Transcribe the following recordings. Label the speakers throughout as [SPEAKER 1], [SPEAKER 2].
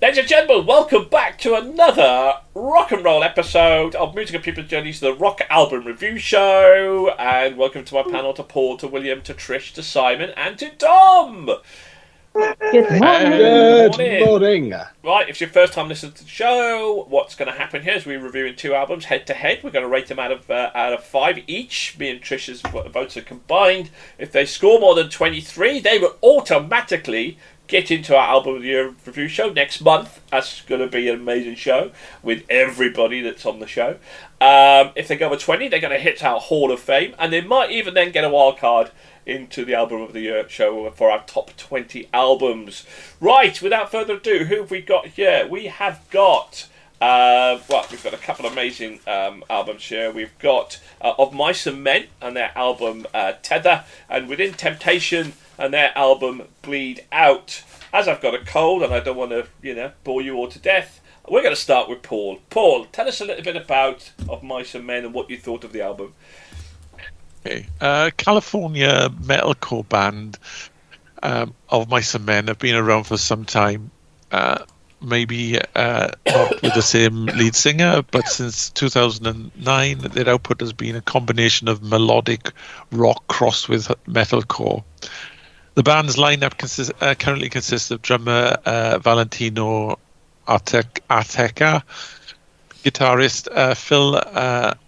[SPEAKER 1] Ladies and gentlemen, welcome back to another rock and roll episode of Music and People's Journeys, the Rock Album Review Show. And welcome to my panel, to Paul, to William, to Trish, to Simon, and to Dom.
[SPEAKER 2] Good morning.
[SPEAKER 3] Good morning.
[SPEAKER 1] Right, if it's your first time listening to the show, what's going to happen here is we're reviewing two albums head to head. We're going to rate them out of 5 each. Me and Trish's votes are combined. If they score more than 23, they will automatically get into our Album of the Year review show next month. That's going to be an amazing show with everybody that's on the show. If they go over 20, they're going to hit our Hall of Fame, and they might even then get a wild card into the Album of the Year show for our top 20 albums. Right, without further ado, who have we got here? We have got, we've got a couple of amazing albums here. We've got Of Mice and Men and their album Tether, and within Temptation and their album Bleed Out. As I've got a cold and I don't want to, bore you all to death, we're going to start with Paul. Paul, tell us a little bit about Of Mice and Men and what you thought of the album.
[SPEAKER 4] Okay. California metalcore band Of Mice and Men have been around for some time. Maybe not with the same lead singer, but since 2009, their output has been a combination of melodic rock crossed with metalcore. The band's lineup currently consists of drummer Valentino Arteca, guitarist Phil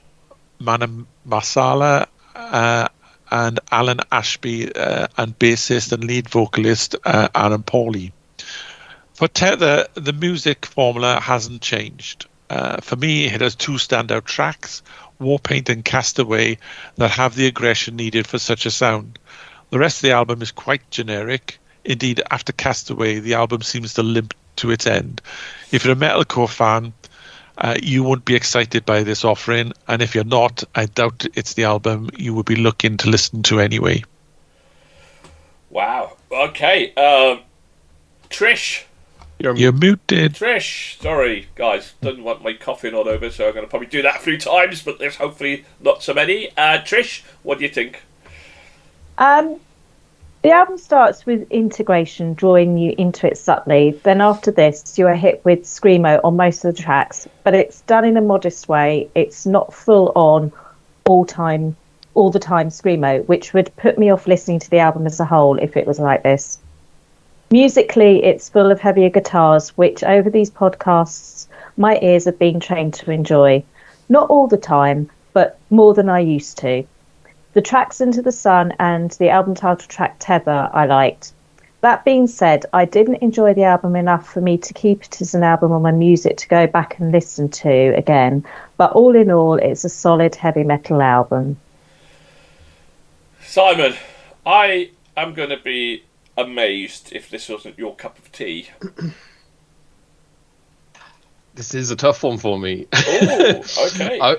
[SPEAKER 4] Manamasala, and Alan Ashby, and bassist and lead vocalist Aaron Pauley. For Tether, the music formula hasn't changed. For me, it has two standout tracks, Warpaint and Castaway, that have the aggression needed for such a sound. The rest of the album is quite generic. Indeed, after Castaway, the album seems to limp to its end. If you're a metalcore fan, you won't be excited by this offering, and if you're not, I doubt it's the album you would be looking to listen to anyway.
[SPEAKER 1] Wow. Okay. Trish.
[SPEAKER 4] You're muted.
[SPEAKER 1] Trish. Sorry, guys. Don't want my coughing all over, so I'm going to probably do that a few times, but there's hopefully not so many. Trish, what do you think?
[SPEAKER 2] The album starts with integration, drawing you into it subtly. Then after this, you are hit with screamo on most of the tracks, but it's done in a modest way. It's not full on, all the time screamo, which would put me off listening to the album as a whole if it was like this. Musically, it's full of heavier guitars, which over these podcasts, my ears have been trained to enjoy. Not all the time, but more than I used to. The tracks Into the Sun and the album title track Tether I liked. That being said, I didn't enjoy the album enough for me to keep it as an album on my music to go back and listen to again. But all in all, it's a solid heavy metal album.
[SPEAKER 1] Simon, I am going to be amazed if this wasn't your cup of tea.
[SPEAKER 3] This is a tough one for me.
[SPEAKER 1] Oh, okay.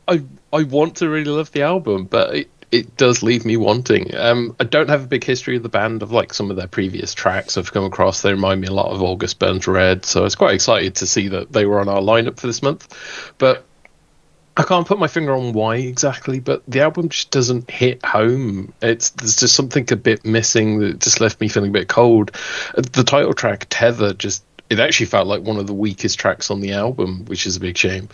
[SPEAKER 3] I want to really love the album, but it does leave me wanting. I don't have a big history of the band, of like some of their previous tracks I've come across. They remind me a lot of August Burns Red, so I was quite excited to see that they were on our lineup for this month. But I can't put my finger on why exactly, but the album just doesn't hit home. There's just something a bit missing that just left me feeling a bit cold. The title track, Tether, it actually felt like one of the weakest tracks on the album, which is a big shame.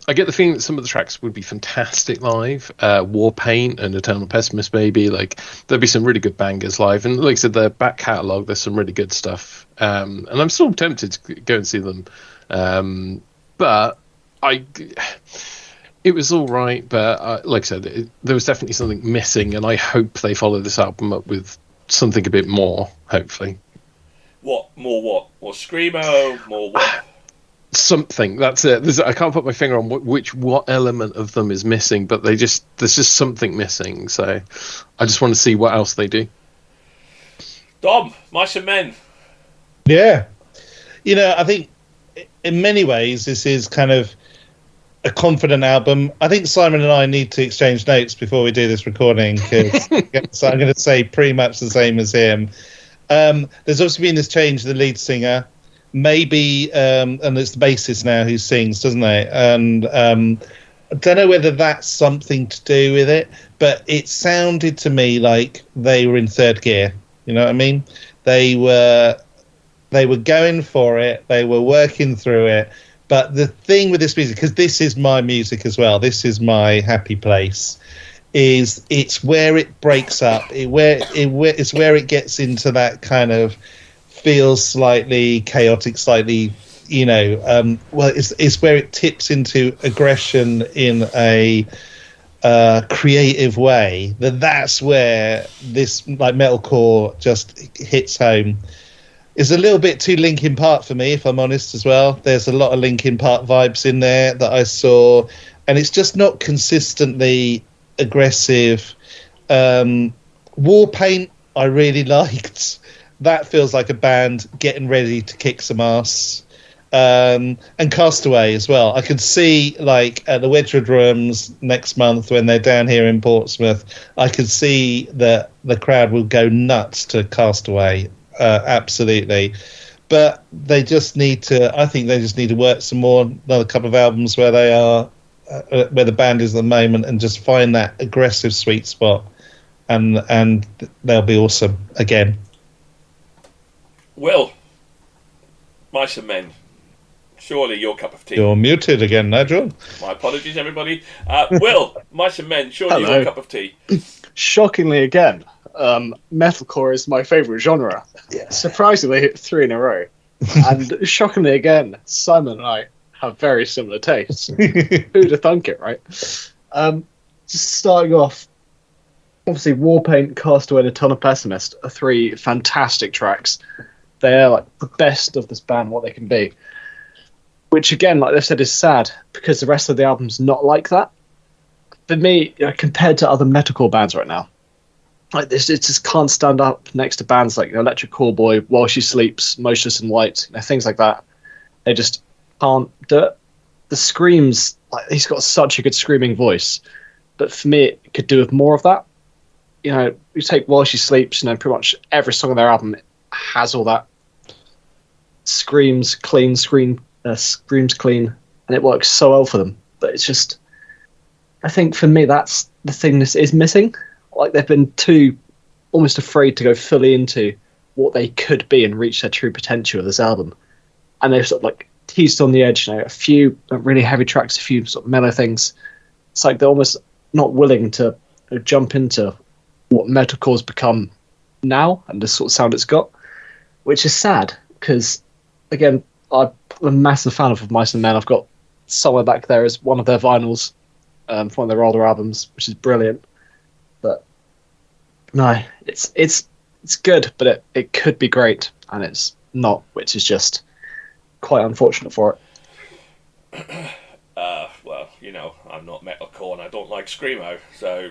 [SPEAKER 3] I get the feeling that some of the tracks would be fantastic live. Warpaint and Eternal Pessimist, maybe. Like, there'd be some really good bangers live. And like I said, their back catalogue, there's some really good stuff. And I'm still tempted to go and see them. But it was all right. But like I said, there was definitely something missing. And I hope they follow this album up with something a bit more, hopefully.
[SPEAKER 1] What? More screamo? More what?
[SPEAKER 3] Something, that's it. I can't put my finger on what element of them is missing, but there's just something missing. So I just want to see what else they do.
[SPEAKER 1] Dom, Mice and Men.
[SPEAKER 5] Yeah, I think in many ways this is kind of a confident album. I think Simon and I need to exchange notes before we do this recording, because so I'm going to say pretty much the same as him. There's obviously been this change in the lead singer. Maybe, and it's the bassist now who sings, doesn't it? And I don't know whether that's something to do with it, but it sounded to me like they were in third gear. You know what I mean? They were They were going for it. They were working through it. But the thing with this music, because this is my music as well, this is my happy place, is it's where it breaks up. It's where it gets into that kind of feels slightly chaotic, slightly, it's where it tips into aggression in a creative way. That's where this like metalcore just hits home. It's a little bit too Linkin Park for me, if I'm honest, as well. There's a lot of Linkin Park vibes in there that I saw, and it's just not consistently aggressive. Warpaint, I really liked. That feels like a band getting ready to kick some ass. And Castaway as well. I could see, like, at the Wedgwood Rooms next month when they're down here in Portsmouth, I could see that the crowd will go nuts to Castaway. Absolutely. But they just need to, I think they just need to work some more, another couple of albums where they are, where the band is at the moment, and just find that aggressive sweet spot, and they'll be awesome again.
[SPEAKER 1] Will, Mice and Men, surely your cup of tea.
[SPEAKER 5] You're muted again, Nigel.
[SPEAKER 1] My apologies, everybody. Will, Mice and Men, surely
[SPEAKER 6] Hello.
[SPEAKER 1] your cup of tea.
[SPEAKER 6] Shockingly again, metalcore is my favourite genre.
[SPEAKER 5] Yeah.
[SPEAKER 6] Surprisingly, 3 in a row. And shockingly again, Simon and I have very similar tastes. Who'd have thunk it, right? Just starting off, obviously Warpaint, Castaway and A Ton of Pessimist are 3 fantastic tracks. They're like the best of this band, what they can be. Which again, like they've said, is sad because the rest of the album's not like that. For me, compared to other metalcore bands right now, like this, it just can't stand up next to bands like Electric Callboy, While She Sleeps, Motionless in White, things like that. They just can't do it. The screams, like he's got such a good screaming voice, but for me, it could do with more of that. You take While She Sleeps, pretty much every song on their album has all that. Screams clean, and it works so well for them. But it's just, I think for me, that's the thing that is missing. Like they've been too almost afraid to go fully into what they could be and reach their true potential with this album. And they've sort of like teased on the edge, a few really heavy tracks, a few sort of mellow things. It's like they're almost not willing to jump into what metalcore's become now and the sort of sound it's got, which is sad because, again, I'm a massive fan of Mice and Men. I've got somewhere back there as one of their vinyls from one of their older albums, which is brilliant. But no, it's good, but it could be great, and it's not, which is just quite unfortunate for it.
[SPEAKER 1] Well, I'm not metalcore and I don't like screamo, so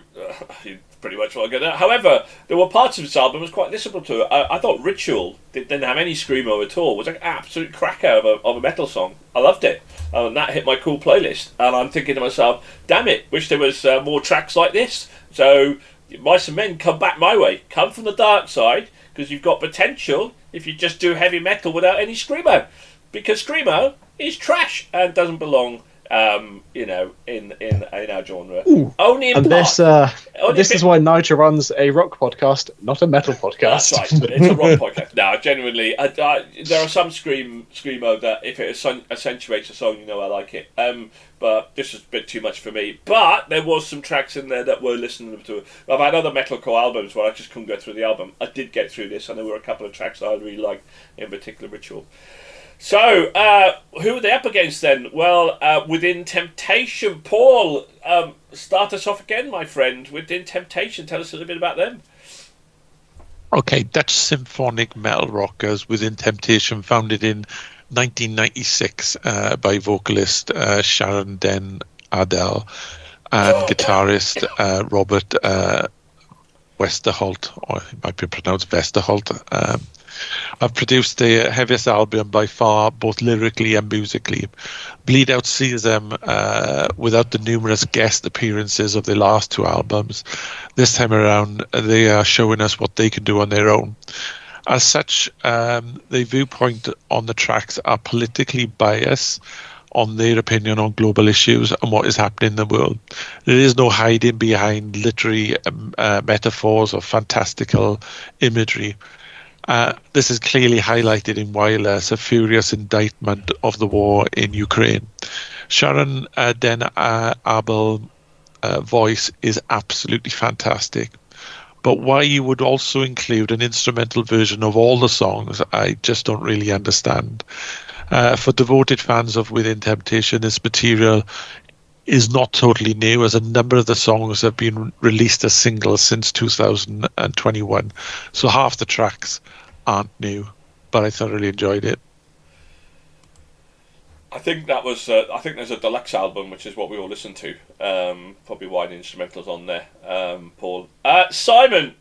[SPEAKER 1] you pretty much what I get. However, there were parts of this album I was quite listenable to. I thought Ritual didn't have any screamo at all. It was like an absolute cracker of a metal song. I loved it, and that hit my cool playlist. And I'm thinking to myself, damn it, wish there was more tracks like this. So Mice and Men, come back my way. Come from the dark side, because you've got potential if you just do heavy metal without any screamo. Because screamo is trash and doesn't belong, in our genre.
[SPEAKER 6] Ooh.
[SPEAKER 1] Only in
[SPEAKER 6] and
[SPEAKER 1] part.
[SPEAKER 6] This is why Nigel runs a rock podcast, not a metal podcast.
[SPEAKER 1] That's right. It's a rock podcast. No, genuinely, there are some screamo that if it accentuates a song, I like it. But this was a bit too much for me. But there was some tracks in there that were listenable to. I've had other metalcore albums where I just couldn't go through the album. I did get through this, and there were a couple of tracks that I really liked, in particular Ritual. So, who are they up against then? Well, Within Temptation. Paul, start us off again, my friend. Within Temptation, tell us a little bit about them.
[SPEAKER 4] Okay, Dutch symphonic metal rockers Within Temptation, founded in 1996 by vocalist Sharon Den Adel and guitarist Robert Westerholt, or it might be pronounced Westerholt. I've produced the heaviest album by far, both lyrically and musically. Bleed Out sees them without the numerous guest appearances of the last 2 albums. This time around, they are showing us what they can do on their own. As such, the viewpoint on the tracks are politically biased on their opinion on global issues and what is happening in the world. There is no hiding behind literary metaphors or fantastical imagery. This is clearly highlighted in Wireless, a furious indictment of the war in Ukraine. Sharon Den Abel voice is absolutely fantastic. But why you would also include an instrumental version of all the songs, I just don't really understand. For devoted fans of Within Temptation, this material is not totally new, as a number of the songs have been released as singles since 2021. So half the tracks aren't new, but I thoroughly enjoyed it.
[SPEAKER 1] I think that was. I think there's a deluxe album, which is what we all listen to. Probably why the instrumentals on there. Paul, Simon,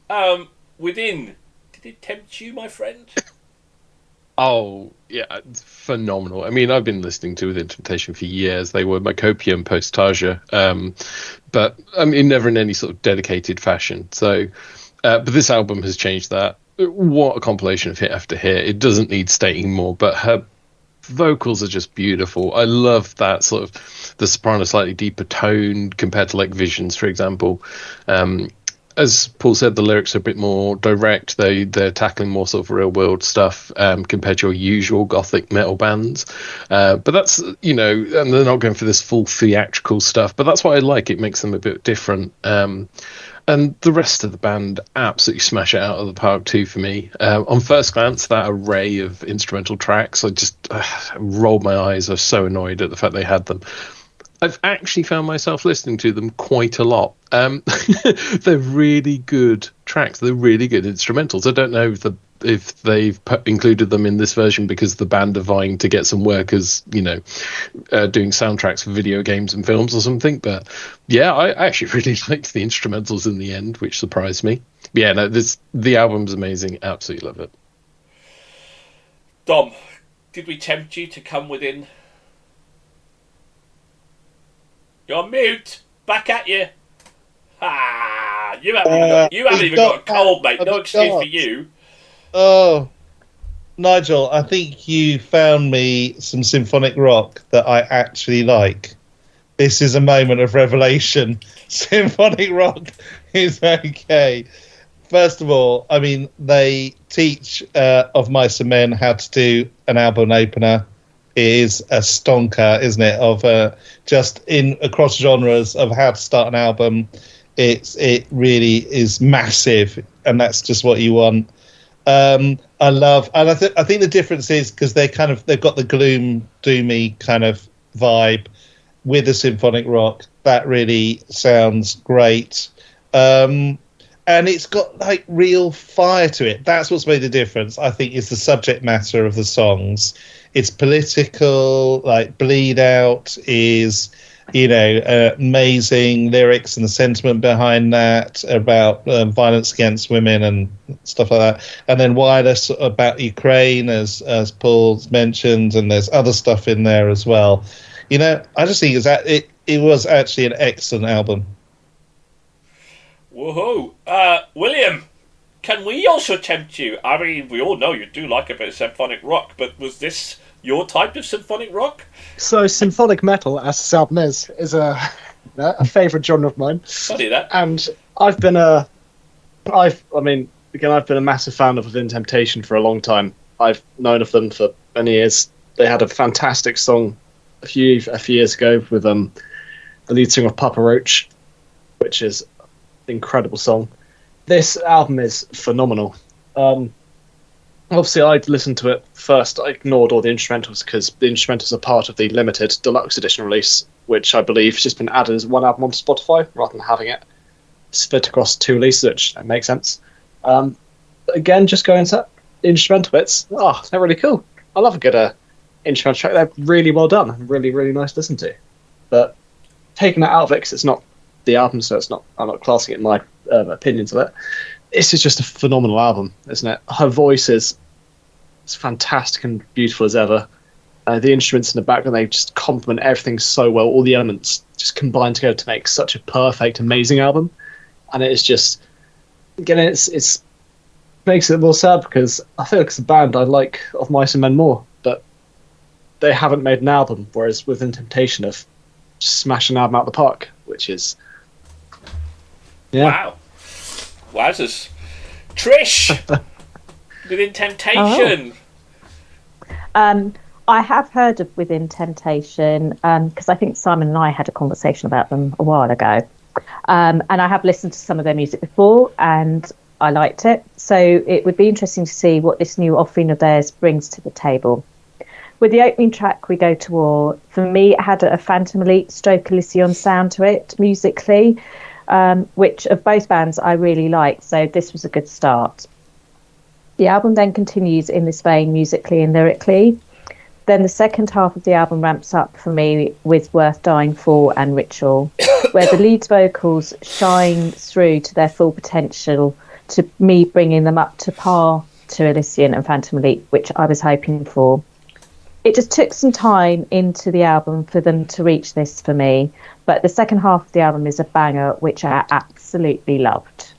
[SPEAKER 1] Within. Did it tempt you, my friend?
[SPEAKER 3] Oh, yeah, it's phenomenal. I mean, I've been listening to Within Temptation for years. They were my copium post-Tarja, but I mean, never in any sort of dedicated fashion. So, but this album has changed that. What a compilation of hit after hit. It doesn't need stating more, but her vocals are just beautiful. I love that sort of the soprano slightly deeper tone compared to like Visions, for example. As Paul said, the lyrics are a bit more direct. They're tackling more sort of real world stuff compared to your usual gothic metal bands. But that's, and they're not going for this full theatrical stuff. But that's what I like. It makes them a bit different. And the rest of the band absolutely smash it out of the park too for me. On first glance, that array of instrumental tracks, I just rolled my eyes. I was so annoyed at the fact they had them. I've actually found myself listening to them quite a lot. They're really good tracks. They're really good instrumentals. I don't know if they've included them in this version because the band are vying to get some work as, doing soundtracks for video games and films or something. But yeah, I actually really liked the instrumentals in the end, which surprised me. But yeah, no, the album's amazing. Absolutely love it.
[SPEAKER 1] Dom, did we tempt you to come within? You're on mute. Back at you. You haven't even got a cold, mate. No excuse for you.
[SPEAKER 5] Oh, Nigel, I think you found me some symphonic rock that I actually like. This is a moment of revelation. Symphonic rock is okay. First of all, I mean, they teach Of Mice and Men how to do an album opener. It is a stonker, isn't it? Of just in across genres of how to start an album. It really is massive, and that's just what you want. I love, and I think the difference is because they've got the gloom, doomy kind of vibe with the symphonic rock. That really sounds great. And it's got like real fire to it. That's what's made the difference, I think, is the subject matter of the songs. It's political, like Bleed Out is, amazing lyrics and the sentiment behind that about violence against women and stuff like that. And then Wireless about Ukraine, as Paul's mentioned, and there's other stuff in there as well. I just think it was actually an excellent album.
[SPEAKER 1] Woohoo! William, can we also tempt you? I mean, we all know you do like a bit of symphonic rock, but was this your type of symphonic rock?
[SPEAKER 6] So symphonic metal, as this album is a favourite genre of mine.
[SPEAKER 1] Funny that.
[SPEAKER 6] And I've been a massive fan of Within Temptation for a long time. I've known of them for many years. They had a fantastic song a few years ago with the lead singer of Papa Roach, which is an incredible song. This album is phenomenal. Obviously, I'd listened to it first. I ignored all the instrumentals because the instrumentals are part of the limited deluxe edition release, which I believe has just been added as one album on Spotify rather than having it split across two releases, which makes sense. Again, just going into instrumental bits. They're really cool. I love a good instrumental track. They're really well done and really, really nice to listen to. But taking that out of it, because it's not the album, so I'm not classing it in my opinions of it. This is just a phenomenal album, isn't it? Her voice is as fantastic and beautiful as ever. The instruments in the background, they just complement everything so well. All the elements just combine together to make such a perfect, amazing album. And it is just, again, it's makes it more sad because I feel like it's a band I like Of Mice and Men more, but they haven't made an album, whereas Within Temptation have just smashed an album out of the park, which is... Yeah.
[SPEAKER 1] Wow. Wowzers. Trish! Within Temptation.
[SPEAKER 2] I have heard of Within Temptation because I think Simon and I had a conversation about them a while ago. And I have listened to some of their music before and I liked it. So it would be interesting to see what this new offering of theirs brings to the table. With the opening track, We Go to War, for me, it had a Phantom Elite stroke Elysion sound to it musically, which of both bands I really liked. So this was a good start. The album then continues in this vein musically and lyrically. Then the second half of the album ramps up for me with Worth Dying For and Ritual, where the lead vocals shine through to their full potential, to me bringing them up to par to Elysion and Phantom Elite, which I was hoping for. It just took some time into the album for them to reach this for me, but the second half of the album is a banger, which I absolutely loved.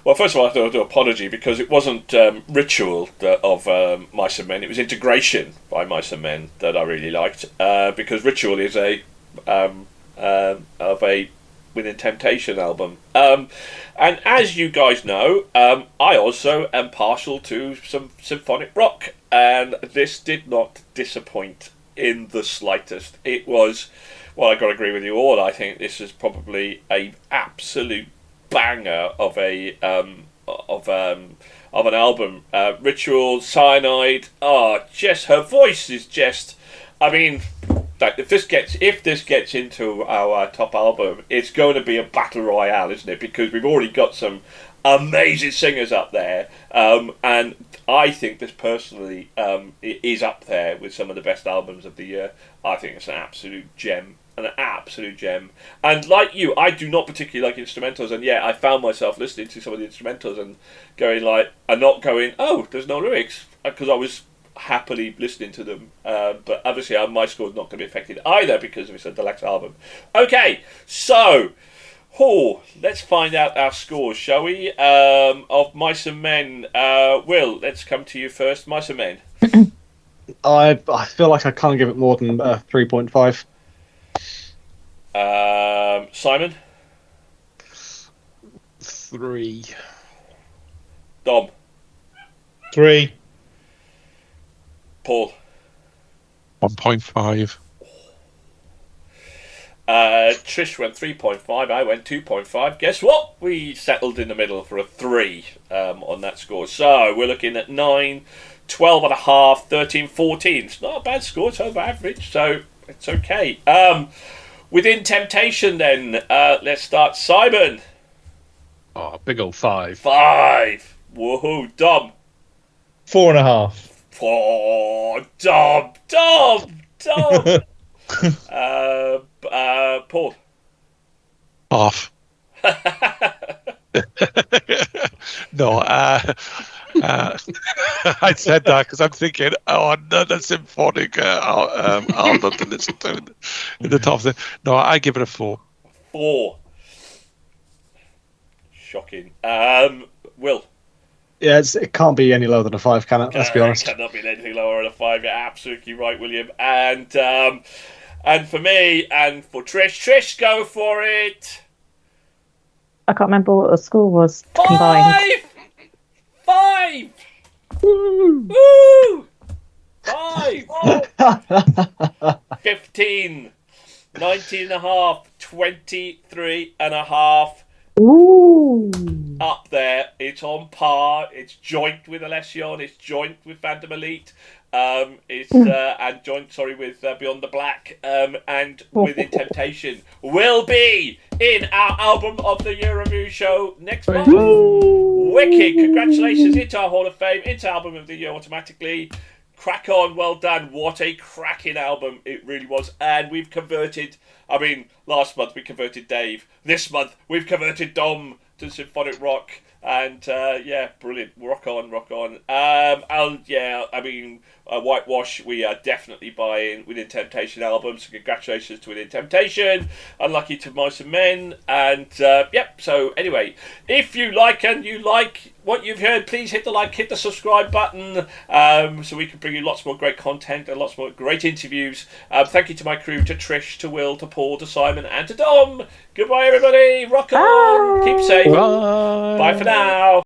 [SPEAKER 1] Well, first of all, I have to do an apology because it wasn't Ritual of Mice and Men. It was Integration by Mice and Men that I really liked because Ritual is of a Within Temptation album. And as you guys know, I also am partial to some symphonic rock, and this did not disappoint in the slightest. It was, well, I've got to agree with you all. I think this is probably a absolute banger of an album. Ritual, Cyanide. Just her voice is just. I mean, like if this gets into our top album, it's going to be a battle royale, isn't it? Because we've already got some amazing singers up there, and I think this personally is up there with some of the best albums of the year. I think it's an absolute gem. And like you, I do not particularly like instrumentals, and yet I found myself listening to some of the instrumentals and going like, and not going, oh, there's no lyrics, because I was happily listening to them. But obviously my score is not going to be affected either because it's a deluxe album. Okay, so let's find out our scores, shall we? Of Mice and Men. Will, let's come to you first. Mice and Men.
[SPEAKER 6] I feel like I can't give it more than 3.5.
[SPEAKER 1] Simon?
[SPEAKER 3] 3.
[SPEAKER 1] Dom?
[SPEAKER 5] 3.
[SPEAKER 1] Paul?
[SPEAKER 4] 1.5.
[SPEAKER 1] Trish went 3.5, I went 2.5. Guess what? We settled in the middle for a 3 on that score. So we're looking at 9, 12.5, 13, 14. It's not a bad score, it's over average, so it's okay. Within Temptation then, let's start. Simon.
[SPEAKER 3] Oh, big old 5.
[SPEAKER 1] 5. Woohoo. Dom.
[SPEAKER 5] 4.5.
[SPEAKER 1] Oh, Dom. Paul.
[SPEAKER 4] Half. No, I said that because I'm thinking, another symphonic album to listen to in the top thing. No, I give it a 4.
[SPEAKER 1] 4. Shocking. Will.
[SPEAKER 6] Yeah, it can't be any lower than a 5, can it? Let's be honest.
[SPEAKER 1] It cannot be anything lower than a 5. You're absolutely right, William. And for me, and for Trish, go for it.
[SPEAKER 2] I can't remember what the score was combined.
[SPEAKER 1] 5! Woo! 5! 15, 19.5, 23.5.
[SPEAKER 2] Ooh.
[SPEAKER 1] Up there, it's on par. It's joint with Elysion. It's joint with Phantom Elite. It's and joint, with Beyond the Black. And Within Temptation will be in our album of the year review show next month. Wicked! Congratulations into our Hall of Fame, into album of the year automatically. Crack on, well done. What a cracking album it really was. And we've converted. I mean, last month we converted Dave. This month we've converted Dom to symphonic rock, and brilliant. Rock on. Whitewash, we are definitely buying Within Temptation albums. So congratulations to Within Temptation. Unlucky to Mice and Men, and so anyway, if you like what you've heard, please hit the subscribe button, so we can bring you lots more great content and lots more great interviews. Thank you to my crew, to Trish, to Will, to Paul, to Simon, and to Dom. Goodbye, everybody. Rock on. Keep safe.
[SPEAKER 3] Bye.
[SPEAKER 1] Bye for now.